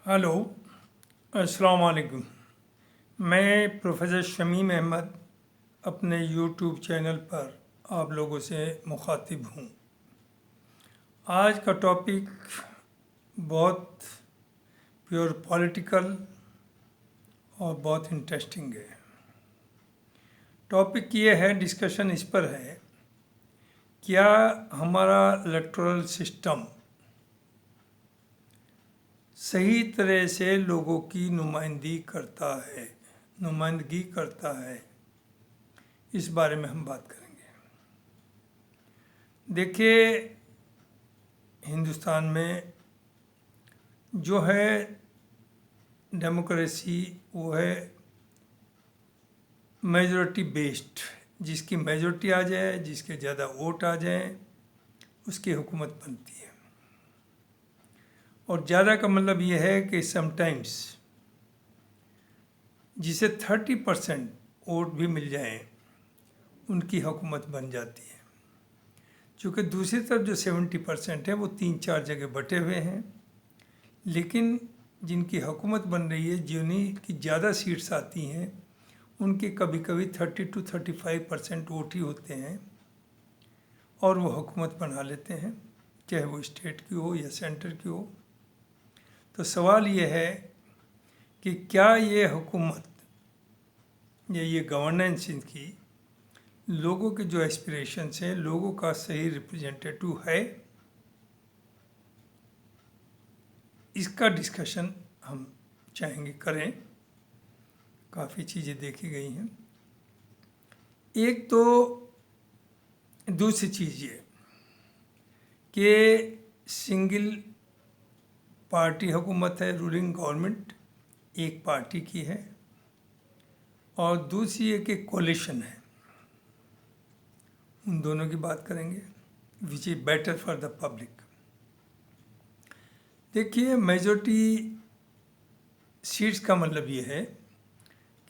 Hello, अस्सलाम वालेकुम। मैं प्रोफेसर शमीम अहमद अपने यूट्यूब चैनल पर आप लोगों से मुखातिब हूँ। आज का टॉपिक बहुत प्योर पॉलिटिकल और बहुत इंटरेस्टिंग है। टॉपिक ये है, डिस्कशन इस पर है, क्या हमारा इलेक्टोरल सिस्टम सही तरह से लोगों की नुमाइंदगी करता है। इस बारे में हम बात करेंगे। देखिए, हिंदुस्तान में जो है डेमोक्रेसी, वो है मेजॉरिटी बेस्ड। जिसकी मेजॉरिटी आ जाए, जिसके ज़्यादा वोट आ जाए, उसकी हुकूमत बनती है। और ज़्यादा का मतलब ये है कि समटाइम्स जिसे 30% वोट भी मिल जाए, उनकी हुकूमत बन जाती है। चूँकि दूसरी तरफ जो 70% है वो 3-4 जगह बटे हुए हैं, लेकिन जिनकी हुकूमत बन रही है, जिन्हीं की ज़्यादा सीट्स आती हैं, उनके कभी कभी 30-35% वोट ही होते हैं और वो हुकूमत बना लेते हैं, चाहे वो स्टेट की हो या सेंटर की हो। तो सवाल ये है कि क्या ये हुकूमत या ये गवर्नेंस इनकी लोगों के जो एस्पिरेशंस हैं, लोगों का सही रिप्रेजेंटेटिव है? इसका डिस्कशन हम चाहेंगे करें। काफ़ी चीज़ें देखी गई हैं। एक तो दूसरी चीज़ ये कि सिंगल पार्टी हुकूमत है, रूलिंग गवर्नमेंट एक पार्टी की है, और दूसरी एक कोलिशन है। उन दोनों की बात करेंगे, which is better for the public. देखिए, मेजॉरिटी सीट्स का मतलब ये है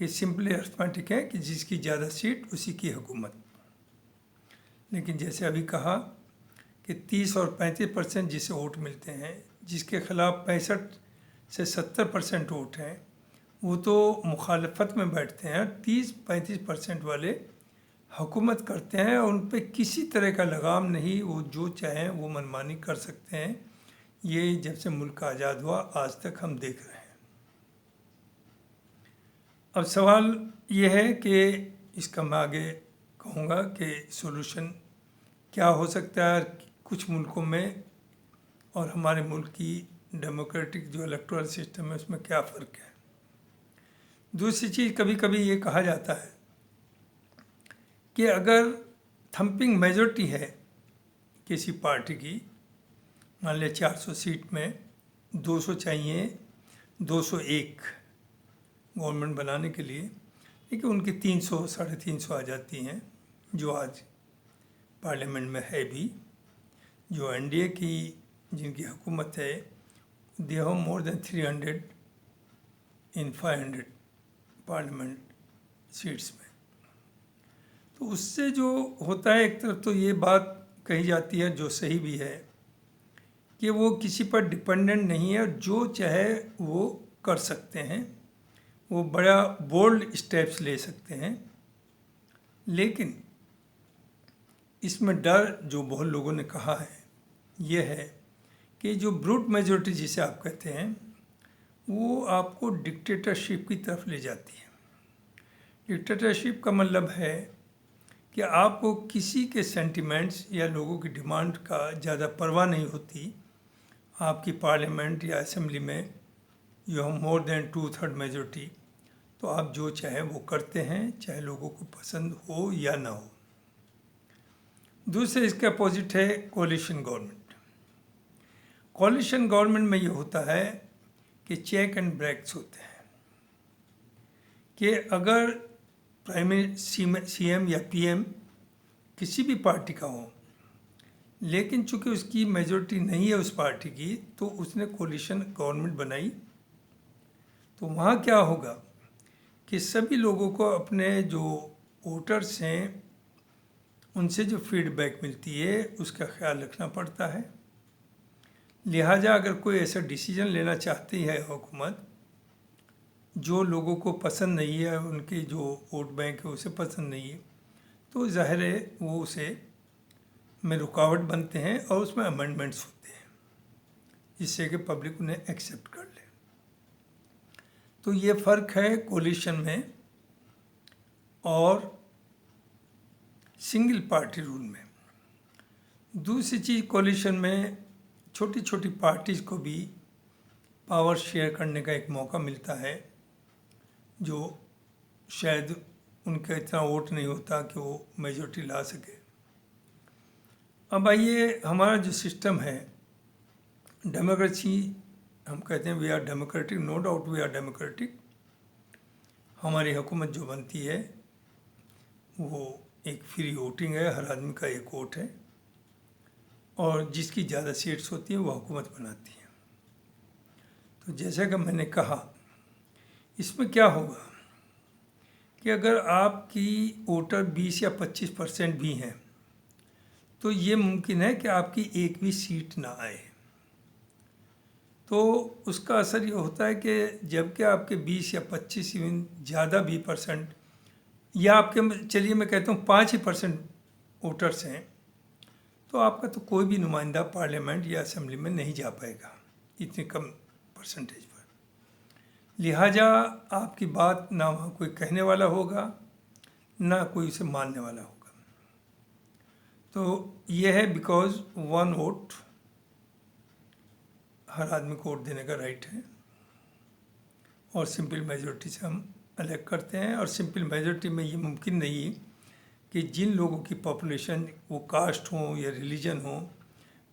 कि सिंपली अर्थमेटिक है कि जिसकी ज़्यादा सीट उसी की हुकूमत। लेकिन जैसे अभी कहा कि 30 और 35% जिसे वोट मिलते हैं, जिसके खिलाफ 65 से 70% वोट हैं, वो तो मुखालफत में बैठते हैं। 30-35% वाले हुकूमत करते हैं और उन पर किसी तरह का लगाम नहीं, वो जो चाहें वो मनमानी कर सकते हैं। ये जब से मुल्क आज़ाद हुआ आज तक हम देख रहे हैं। अब सवाल ये है कि इसका मैं आगे कहूँगा कि सॉल्यूशन क्या हो सकता है कुछ मुल्कों में, और हमारे मुल्क की डेमोक्रेटिक जो इलेक्टोरल सिस्टम है उसमें क्या फ़र्क है। दूसरी चीज़, कभी कभी ये कहा जाता है कि अगर थंपिंग मेजॉरिटी है किसी पार्टी की, मान लिया 400 सीट में 200 चाहिए, 201 गवर्नमेंट बनाने के लिए, लेकिन उनकी 300-350 आ जाती हैं, जो आज पार्लियामेंट में है भी। जो एनडीए की जिनकी हुकूमत है, they have more than 300 in 500 parliament seats में। तो उससे जो होता है, एक तरफ तो ये बात कही जाती है जो सही भी है कि वो किसी पर डिपेंडेंट नहीं है, जो चाहे वो कर सकते हैं, वो बड़ा बोल्ड स्टेप्स ले सकते हैं। लेकिन इसमें डर जो बहुत लोगों ने कहा है ये है कि जो ब्रूट मेजॉरिटी जिसे आप कहते हैं, वो आपको डिक्टेटरशिप की तरफ ले जाती है। डिक्टेटरशिप का मतलब है कि आपको किसी के सेंटिमेंट्स या लोगों की डिमांड का ज़्यादा परवाह नहीं होती। आपकी पार्लियामेंट या असेंबली में you have more than 2/3 majority, तो आप जो चाहे वो करते हैं, चाहे लोगों को पसंद हो या ना हो। दूसरे इसके अपोजिट है कोलिशन गवर्नमेंट। कोलिशन गवर्नमेंट में ये होता है कि चेक एंड बैलेंस होते हैं, कि अगर प्राइम सीएम या पीएम किसी भी पार्टी का हो, लेकिन चूंकि उसकी मेजॉरिटी नहीं है उस पार्टी की, तो उसने कोलिशन गवर्नमेंट बनाई, तो वहाँ क्या होगा कि सभी लोगों को अपने जो वोटर्स हैं उनसे जो फीडबैक मिलती है उसका ख्याल रखना पड़ता है। लिहाजा अगर कोई ऐसा डिसीजन लेना चाहती है हुकूमत जो लोगों को पसंद नहीं है, उनकी जो वोट बैंक है उसे पसंद नहीं है, तो ज़ाहिर है वो उसे में रुकावट बनते हैं और उसमें अमेंडमेंट्स होते हैं जिससे कि पब्लिक उन्हें एक्सेप्ट कर ले। तो ये फ़र्क है कोलिशन में और सिंगल पार्टी रूल में। दूसरी चीज़, कोलिशन में छोटी छोटी पार्टीज़ को भी पावर शेयर करने का एक मौका मिलता है जो शायद उनका इतना वोट नहीं होता कि वो मेजॉरिटी ला सके। अब आइए, हमारा जो सिस्टम है डेमोक्रेसी, हम कहते हैं we are democratic, no doubt we are democratic. हमारी हुकूमत जो बनती है वो एक फ्री वोटिंग है, हर आदमी का एक वोट है और जिसकी ज़्यादा सीट्स होती हैं वो हुकूमत बनाती है। तो जैसा कि मैंने कहा, इसमें क्या होगा कि अगर आपकी वोटर 20 या 25% भी हैं तो ये मुमकिन है कि आपकी एक भी सीट ना आए। तो उसका असर ये होता है कि जबकि आपके 20 या 25 इवन ज़्यादा भी परसेंट, या आपके चलिए मैं कहता हूँ 5% वोटर्स हैं, तो आपका तो कोई भी नुमाइंदा पार्लियामेंट या असेंबली में नहीं जा पाएगा इतने कम परसेंटेज पर। लिहाजा आपकी बात ना वहाँ कोई कहने वाला होगा ना कोई उसे मानने वाला होगा। तो ये है बिकॉज वन वोट, हर आदमी को वोट देने का राइट है और सिंपल मेजॉरिटी से हम इलेक्ट करते हैं। और सिंपल मेजॉरिटी में ये मुमकिन नहीं कि जिन लोगों की पॉपुलेशन वो कास्ट हो या रिलीजन हो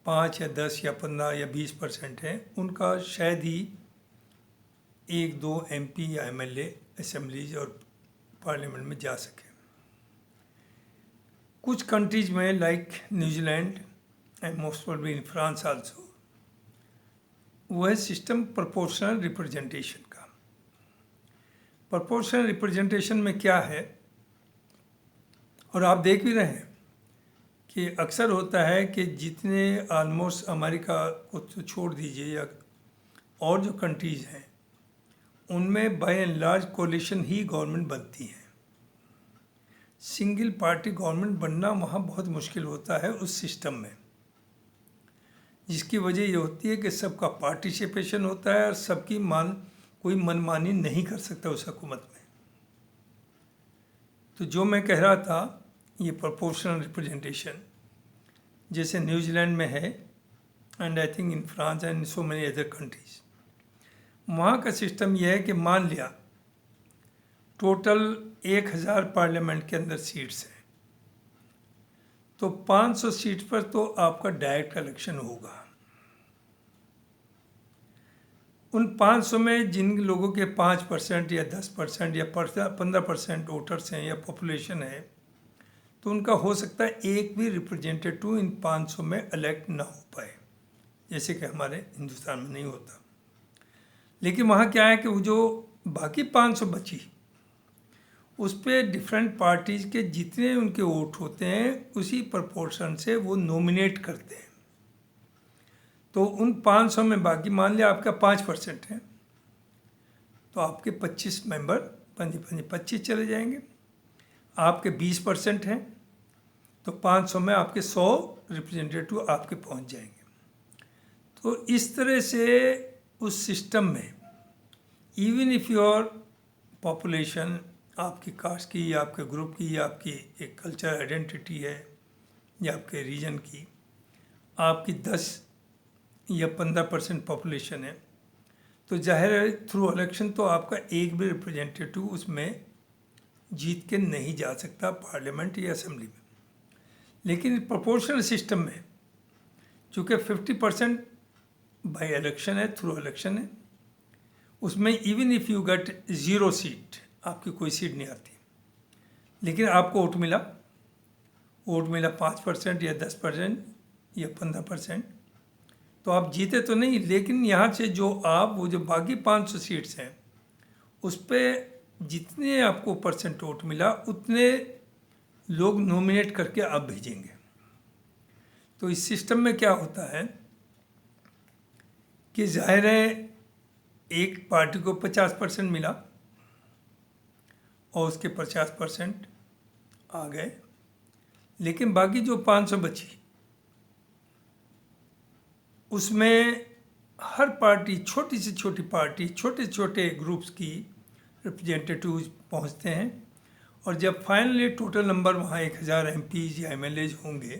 5 या 10 या 15 या 20% है, उनका शायद ही 1-2 MP या MLA असेंबलीज और पार्लियामेंट में जा सके। कुछ कंट्रीज़ में like New Zealand and most probably in France also, वो है सिस्टम प्रोपोर्शनल रिप्रेजेंटेशन का। प्रोपोर्शनल रिप्रेजेंटेशन में क्या है, और आप देख भी रहे हैं कि अक्सर होता है कि जितने ऑलमोस्ट अमेरिका को तो छोड़ दीजिए या और जो कंट्रीज़ हैं उनमें बाय एंड लार्ज कोलिशन ही गवर्नमेंट बनती है। सिंगल पार्टी गवर्नमेंट बनना वहाँ बहुत मुश्किल होता है उस सिस्टम में, जिसकी वजह ये होती है कि सबका पार्टिसिपेशन होता है और सबकी कोई मनमानी नहीं कर सकता उस हुकूमत में। तो जो मैं कह रहा था, ये प्रोपोर्शनल रिप्रेजेंटेशन जैसे न्यूजीलैंड में है and I think in France and so many other countries, वहाँ का सिस्टम यह है कि मान लिया टोटल 1000 पार्लियामेंट के अंदर सीट्स हैं, तो 500 सीट पर तो आपका डायरेक्ट इलेक्शन होगा। उन 500 में जिन लोगों के 5% या 10% या 15% वोटर्स हैं या पॉपुलेशन है, तो उनका हो सकता है एक भी रिप्रेजेंटेटिव इन 500 में इलेक्ट ना हो पाए, जैसे कि हमारे हिंदुस्तान में नहीं होता। लेकिन वहाँ क्या है कि वो जो बाकी 500 बची, उस पर डिफरेंट पार्टीज़ के जितने उनके वोट होते हैं उसी प्रपोर्शन से वो नॉमिनेट करते हैं। तो उन 500 में बाकी मान लिया आपका 5% है, तो आपके 25 मेंबर 25 चले जाएंगे। आपके 20% हैं तो 500 में आपके 100 रिप्रेजेंटेटिव आपके पहुंच जाएंगे। तो इस तरह से उस सिस्टम में इवन इफ़ योर पॉपुलेशन आपकी कास्ट की या आपके ग्रुप की या आपकी एक कल्चर आइडेंटिटी है या आपके रीजन की, आपकी 10 या 15% पॉपुलेशन है, तो जाहिर है थ्रू इलेक्शन तो आपका एक भी रिप्रेजेंटेटिव उसमें जीत के नहीं जा सकता पार्लियामेंट या असेंबली में। लेकिन प्रोपोर्शनल सिस्टम में चूँकि 50% बाई इलेक्शन है, थ्रू इलेक्शन है, उसमें even if you get 0 seat, आपकी कोई सीट नहीं आती, लेकिन आपको वोट मिला 5% या 10% या 15%, तो आप जीते तो नहीं, लेकिन यहाँ से वो जो बाकी 500 सीट्स हैं उस पर जितने आपको परसेंट वोट मिला उतने लोग नॉमिनेट करके आप भेजेंगे। तो इस सिस्टम में क्या होता है कि जाहिर है एक पार्टी को 50% मिला और उसके 50% आ गए, लेकिन बाकी जो 500 बची उसमें हर पार्टी, छोटी से छोटी पार्टी, छोटे छोटे ग्रुप्स की रिप्रेजेंटेटिव्स पहुंचते हैं, और जब फाइनली टोटल नंबर वहाँ 1000 MPs या MLAs होंगे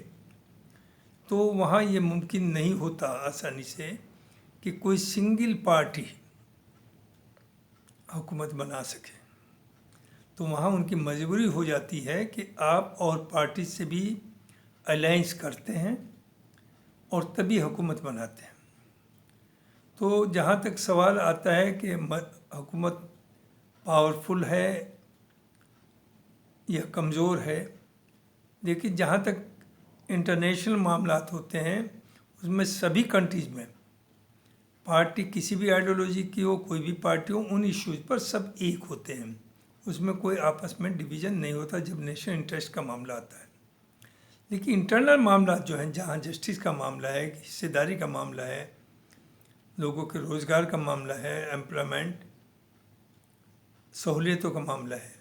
तो वहाँ ये मुमकिन नहीं होता आसानी से कि कोई सिंगल पार्टी हुकूमत बना सके। तो वहाँ उनकी मजबूरी हो जाती है कि आप और पार्टी से भी अलायंस करते हैं और तभी हुकूमत बनाते हैं। तो जहाँ तक सवाल आता है कि हुकूमत पावरफुल है या कमज़ोर है, देखिए जहाँ तक इंटरनेशनल मामलात होते हैं उसमें सभी कंट्रीज़ में पार्टी किसी भी आइडियोलॉजी की हो, कोई भी पार्टी हो, उन इश्यूज़ पर सब एक होते हैं, उसमें कोई आपस में डिवीज़न नहीं होता जब नेशनल इंटरेस्ट का मामला आता है। लेकिन इंटरनल मामला जो हैं, जहाँ जस्टिस का मामला है, हिस्सेदारी का मामला है, लोगों के रोज़गार का मामला है, एम्प्लॉयमेंट सहूलियतों का मामला है,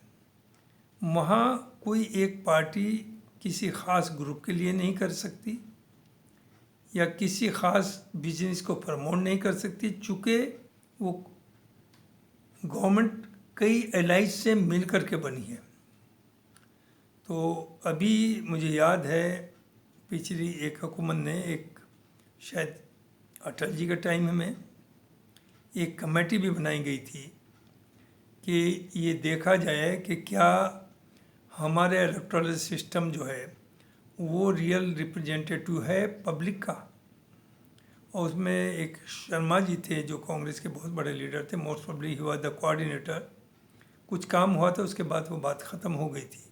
वहाँ कोई एक पार्टी किसी ख़ास ग्रुप के लिए नहीं कर सकती या किसी ख़ास बिजनेस को प्रमोट नहीं कर सकती, चूँकि वो गवर्नमेंट कई एलाइज से मिल कर के बनी है। तो अभी मुझे याद है पिछली एक हुकूमत ने, एक शायद अटल जी के टाइम में एक कमेटी भी बनाई गई थी कि ये देखा जाए कि क्या हमारे इलेक्टोरल सिस्टम जो है वो रियल रिप्रेजेंटेटिव है पब्लिक का। और उसमें एक शर्मा जी थे जो कांग्रेस के बहुत बड़े लीडर थे, most probably he was the coordinator. कुछ काम हुआ था, उसके बाद वो बात ख़त्म हो गई थी,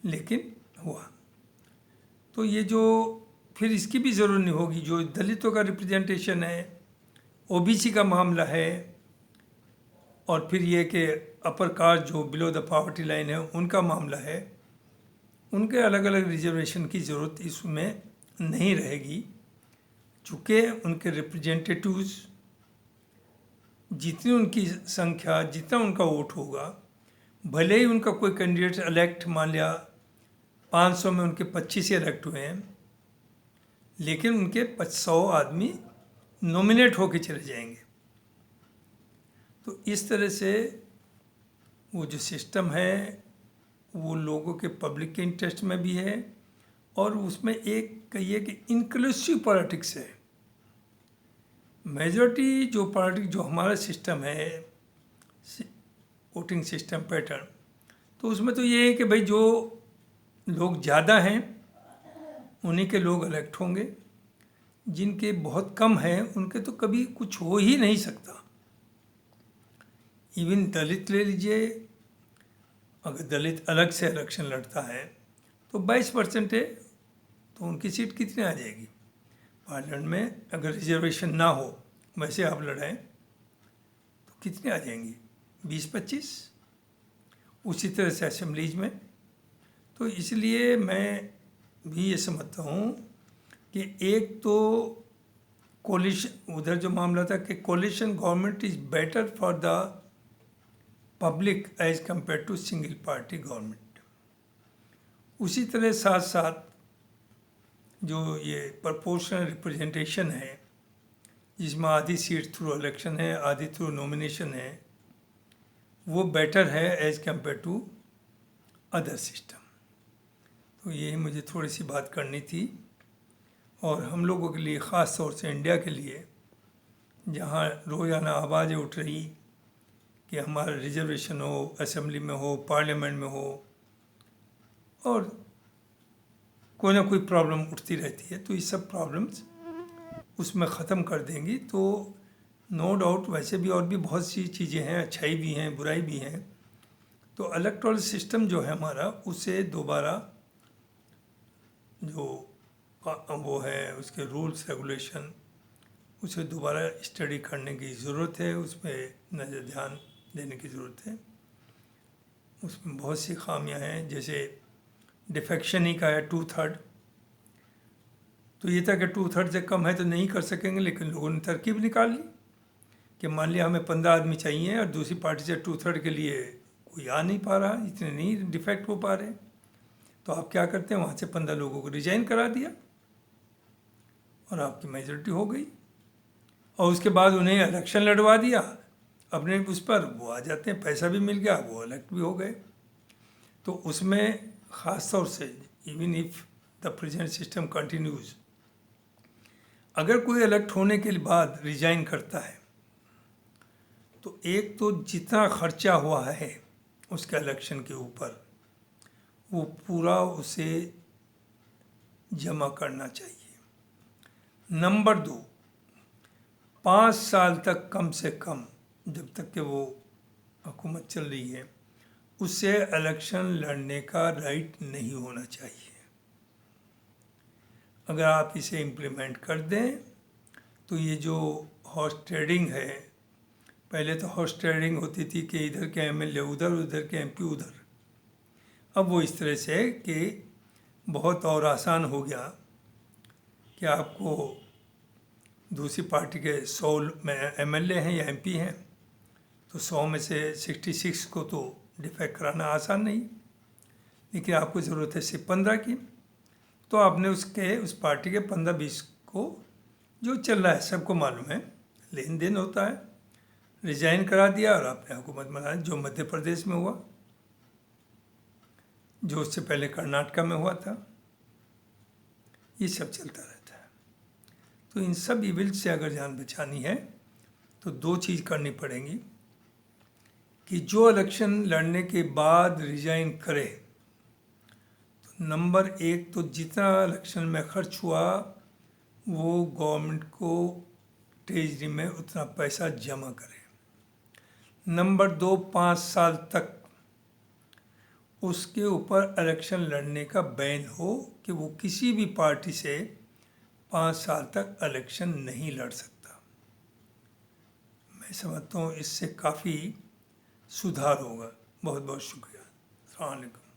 लेकिन हुआ। तो ये जो फिर इसकी भी ज़रूरत नहीं होगी, जो दलितों का रिप्रेजेंटेशन है, ओबीसी का मामला है, और फिर ये कि अपर कास्ट जो बिलो द पॉवर्टी लाइन है उनका मामला है, उनके अलग अलग रिजर्वेशन की ज़रूरत इसमें नहीं रहेगी, चूँकि उनके रिप्रेजेंटेटिव्स जितनी उनकी संख्या, जितना उनका वोट होगा, भले ही उनका कोई कैंडिडेट इलेक्ट, मान लिया 500 में उनके 25 इलेक्ट हुए हैं, लेकिन उनके 100 आदमी नॉमिनेट होके चले जाएंगे। तो इस तरह से वो जो सिस्टम है वो लोगों के पब्लिक के इंटरेस्ट में भी है, और उसमें एक कहिए कि इंक्लूसिव पॉलिटिक्स है। मेजॉरिटी जो पॉलिटिक्स, जो हमारा सिस्टम है वोटिंग सिस्टम पैटर्न, तो उसमें तो ये है कि भाई जो लोग ज़्यादा हैं उन्हीं के लोग इलेक्ट होंगे, जिनके बहुत कम हैं उनके तो कभी कुछ हो ही नहीं सकता। इवन दलित ले लीजिए, अगर दलित अलग से इलेक्शन लड़ता है तो 22% है, तो उनकी सीट कितनी आ जाएगी पार्लियामेंट में? अगर रिजर्वेशन ना हो, वैसे आप लड़ाएं तो कितने आ जाएंगी? 20-25। उसी तरह से असेंबलीज में। तो इसलिए मैं भी ये समझता हूँ कि एक तो कोलिशन, उधर जो मामला था कि coalition government is better for the public as compare to single party government. उसी तरह साथ साथ जो ये प्रोपोर्शनल रिप्रेजेंटेशन है, जिसमें आधी सीट थ्रू इलेक्शन है, आधी थ्रू नॉमिनेशन है, वो बेटर है as compare to other system. तो यही मुझे थोड़ी सी बात करनी थी। और हम लोगों के लिए, ख़ास तौर से इंडिया के लिए, जहाँ रोज़ाना आवाज़ें उठ रही कि हमारा रिजर्वेशन हो, असेंबली में हो, पार्लियामेंट में हो, और कोई ना कोई प्रॉब्लम उठती रहती है, तो ये सब प्रॉब्लम्स उसमें ख़त्म कर देंगी। तो नो डाउट वैसे भी और भी बहुत सी चीज़ें हैं, अच्छाई भी हैं, बुराई भी हैं। तो इलेक्टोरल सिस्टम जो है हमारा, उसे दोबारा जो वो है उसके रूल्स रेगुलेशन, उसे दोबारा स्टडी करने की ज़रूरत है, उस पर नज़र ध्यान देने की ज़रूरत है। उसमें बहुत सी खामियां हैं, जैसे डिफेक्शन ही का है 2/3, तो ये था कि 2/3 से कम है तो नहीं कर सकेंगे, लेकिन लोगों ने तरकीब निकाल ली कि मान लिया हमें 15 आदमी चाहिए और दूसरी पार्टी से 2/3 के लिए कोई आ नहीं पा रहा, इतने नहीं डिफेक्ट हो पा रहे, तो आप क्या करते हैं, वहाँ से 15 लोगों को रिजाइन करा दिया और आपकी मेजॉरिटी हो गई। और उसके बाद उन्हें इलेक्शन लड़वा दिया अपने उस पर, वो आ जाते हैं, पैसा भी मिल गया, वो इलेक्ट भी हो गए। तो उसमें ख़ास तौर से even if the present system continues, अगर कोई इलेक्ट होने के बाद रिजाइन करता है तो एक तो जितना खर्चा हुआ है उसके इलेक्शन के ऊपर वो पूरा उसे जमा करना चाहिए। नंबर 2, 5 साल तक कम से कम, जब तक कि वो हुकूमत चल रही है, उससे इलेक्शन लड़ने का राइट नहीं होना चाहिए। अगर आप इसे इम्प्लीमेंट कर दें तो ये जो हॉर्स ट्रेडिंग है, पहले तो हॉर्स ट्रेडिंग होती थी कि इधर के एमएलए उधर, उधर के एमपी उधर, अब वो इस तरह से है कि बहुत और आसान हो गया कि आपको दूसरी पार्टी के 100 में एमएलए हैं या एमपी हैं, तो 100 में से 66 को तो डिफेक्ट कराना आसान नहीं, लेकिन आपको ज़रूरत है सिर्फ 15 की, तो आपने उस पार्टी के 15-20 को, जो चल रहा है सबको मालूम है, लेन देन होता है, रिजाइन करा दिया और आपने हुकूमत बनाई, जो मध्य प्रदेश में हुआ, जो उससे पहले कर्नाटका में हुआ था, ये सब चलता रहता है। तो इन सब इविल से अगर जान बचानी है तो 2 चीज़ करनी पड़ेंगी कि जो इलेक्शन लड़ने के बाद रिजाइन करे, तो नंबर 1 तो जितना इलेक्शन में खर्च हुआ वो गवर्नमेंट को ट्रेजरी में उतना पैसा जमा करे। नंबर 2, 5 साल तक उसके ऊपर इलेक्शन लड़ने का बैन हो कि वो किसी भी पार्टी से 5 साल तक इलेक्शन नहीं लड़ सकता। मैं समझता हूँ इससे काफ़ी सुधार होगा। बहुत बहुत शुक्रिया। अस्सलाम वालेकुम।